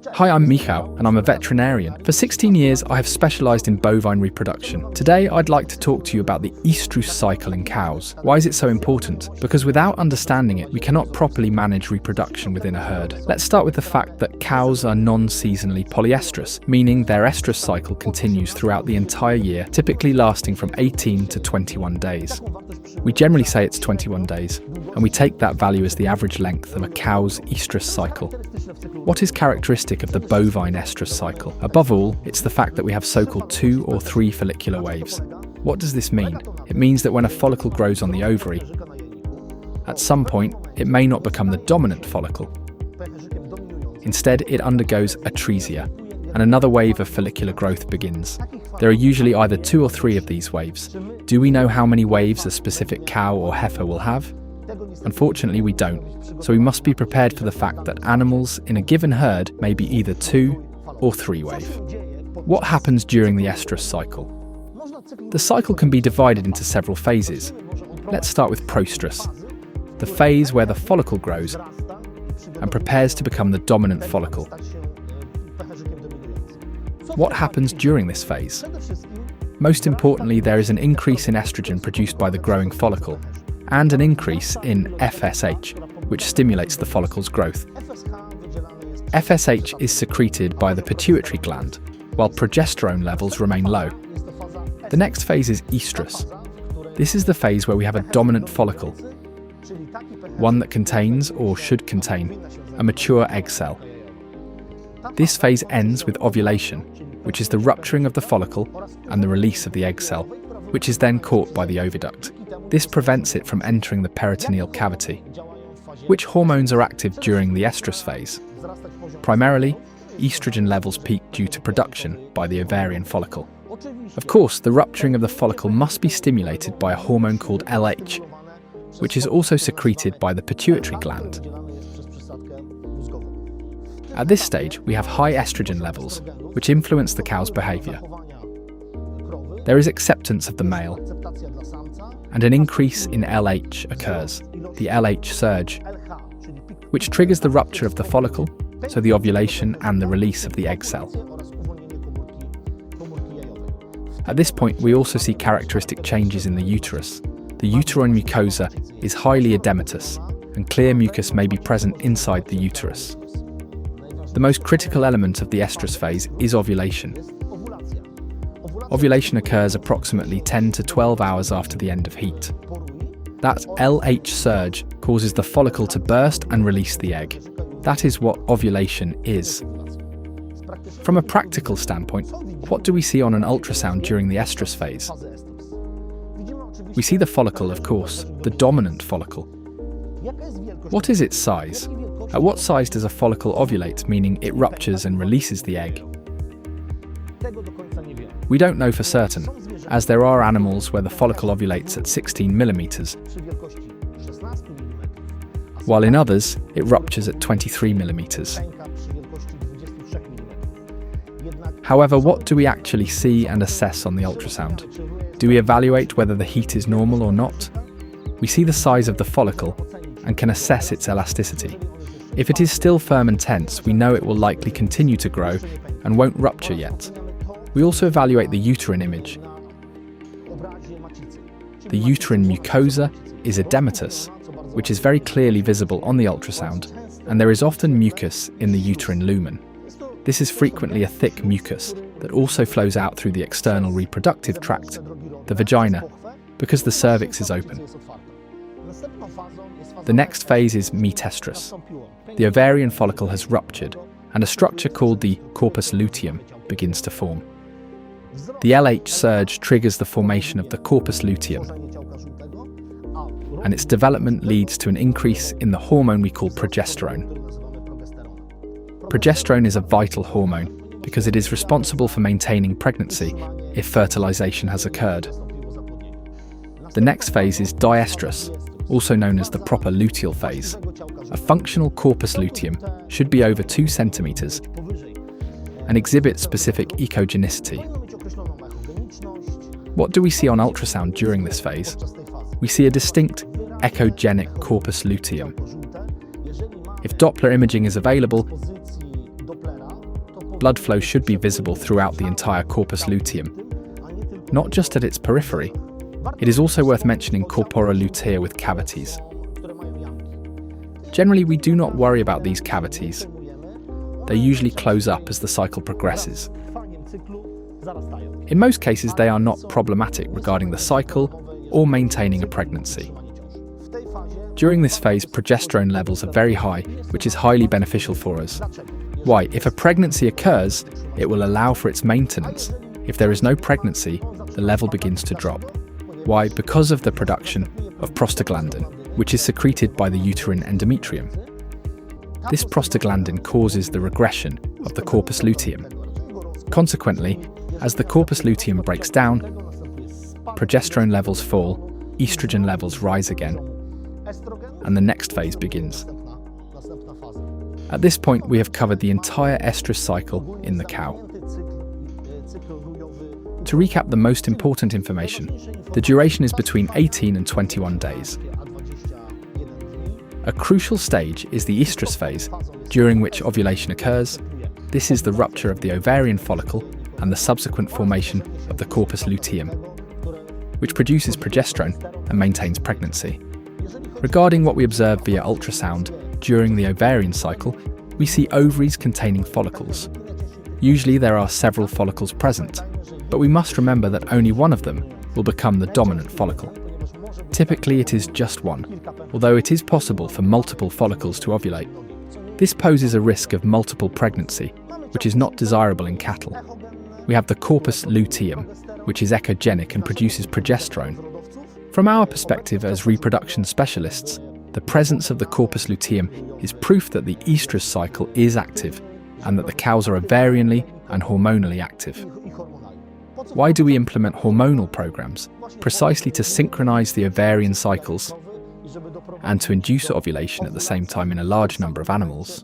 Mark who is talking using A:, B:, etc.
A: Hi, I'm Michał, and I'm a veterinarian. For 16 years, I have specialised in bovine reproduction. Today, I'd like to talk to you about the estrous cycle in cows. Why is it so important? Because without understanding it, we cannot properly manage reproduction within a herd. Let's start with the fact that cows are non-seasonally polyestrous, meaning their estrous cycle continues throughout the entire year, typically lasting from 18 to 21 days. We generally say it's 21 days, and we take that value as the average length of a cow's estrous cycle. What is characteristic of the bovine estrous cycle? Above all, it's the fact that we have so-called 2 or 3 follicular waves. What does this mean? It means that when a follicle grows on the ovary, at some point, it may not become the dominant follicle. Instead, it undergoes atresia, and another wave of follicular growth begins. There are usually either 2 or 3 of these waves. Do we know how many waves a specific cow or heifer will have? Unfortunately, we don't, so we must be prepared for the fact that animals in a given herd may be either 2 or 3 wave. What happens during the estrous cycle? The cycle can be divided into several phases. Let's start with Proestrus, the phase where the follicle grows and prepares to become the dominant follicle. What happens during this phase? Most importantly, there is an increase in estrogen produced by the growing follicle, and an increase in FSH, which stimulates the follicle's growth. FSH is secreted by the pituitary gland, while progesterone levels remain low. The next phase is Estrus. This is the phase where we have a dominant follicle, one that contains, or should contain, a mature egg cell. This phase ends with ovulation, which is the rupturing of the follicle and the release of the egg cell, which is then caught by the oviduct. This prevents it from entering the peritoneal cavity. Which hormones are active during the estrus phase? Primarily, estrogen levels peak due to production by the ovarian follicle. Of course, the rupturing of the follicle must be stimulated by a hormone called LH, which is also secreted by the pituitary gland. At this stage, we have high estrogen levels, which influence the cow's behaviour. There is acceptance of the male, and an increase in LH occurs, the LH surge, which triggers the rupture of the follicle, so the ovulation and the release of the egg cell. At this point, we also see characteristic changes in the uterus. The uterine mucosa is highly edematous, and clear mucus may be present inside the uterus. The most critical element of the estrus phase is ovulation. Ovulation occurs approximately 10 to 12 hours after the end of heat. That LH surge causes the follicle to burst and release the egg. That is what ovulation is. From a practical standpoint, what do we see on an ultrasound during the estrus phase? We see the follicle, of course, the dominant follicle. What is its size? At what size does a follicle ovulate, meaning it ruptures and releases the egg? We don't know for certain, as there are animals where the follicle ovulates at 16 millimeters, while in others, it ruptures at 23 millimeters. However, what do we actually see and assess on the ultrasound? Do we evaluate whether the heat is normal or not? We see the size of the follicle and can assess its elasticity. If it is still firm and tense, we know it will likely continue to grow and won't rupture yet. We also evaluate the uterine image. The uterine mucosa is edematous, which is very clearly visible on the ultrasound, and there is often mucus in the uterine lumen. This is frequently a thick mucus that also flows out through the external reproductive tract, the vagina, because the cervix is open. The next phase is Metestrus. The ovarian follicle has ruptured, and a structure called the corpus luteum begins to form. The LH surge triggers the formation of the corpus luteum, and its development leads to an increase in the hormone we call progesterone. Progesterone is a vital hormone because it is responsible for maintaining pregnancy if fertilization has occurred. The next phase is Diestrus, also known as the proper luteal phase. A functional corpus luteum should be over 2 centimeters and exhibit specific echogenicity. What do we see on ultrasound during this phase? We see a distinct echogenic corpus luteum. If Doppler imaging is available, blood flow should be visible throughout the entire corpus luteum, not just at its periphery. It is also worth mentioning corpora lutea with cavities. Generally, we do not worry about these cavities. They usually close up as the cycle progresses. In most cases, they are not problematic regarding the cycle or maintaining a pregnancy. During this phase, progesterone levels are very high, which is highly beneficial for us. Why? If a pregnancy occurs, it will allow for its maintenance. If there is no pregnancy, the level begins to drop. Why? Because of the production of prostaglandin, which is secreted by the uterine endometrium. This prostaglandin causes the regression of the corpus luteum. Consequently, as the corpus luteum breaks down, progesterone levels fall, estrogen levels rise again, and the next phase begins. At this point, we have covered the entire estrus cycle in the cow. To recap the most important information, the duration is between 18 and 21 days. A crucial stage is the estrus phase, during which ovulation occurs. This is the rupture of the ovarian follicle and the subsequent formation of the corpus luteum, which produces progesterone and maintains pregnancy. Regarding what we observe via ultrasound during the ovarian cycle, we see ovaries containing follicles. Usually there are several follicles present, but we must remember that only one of them will become the dominant follicle. Typically it is just one, although it is possible for multiple follicles to ovulate. This poses a risk of multiple pregnancy, which is not desirable in cattle. We have the corpus luteum, which is echogenic and produces progesterone. From our perspective as reproduction specialists, the presence of the corpus luteum is proof that the estrus cycle is active and that the cows are ovarianally and hormonally active. Why do we implement hormonal programs? Precisely to synchronize the ovarian cycles and to induce ovulation at the same time in a large number of animals.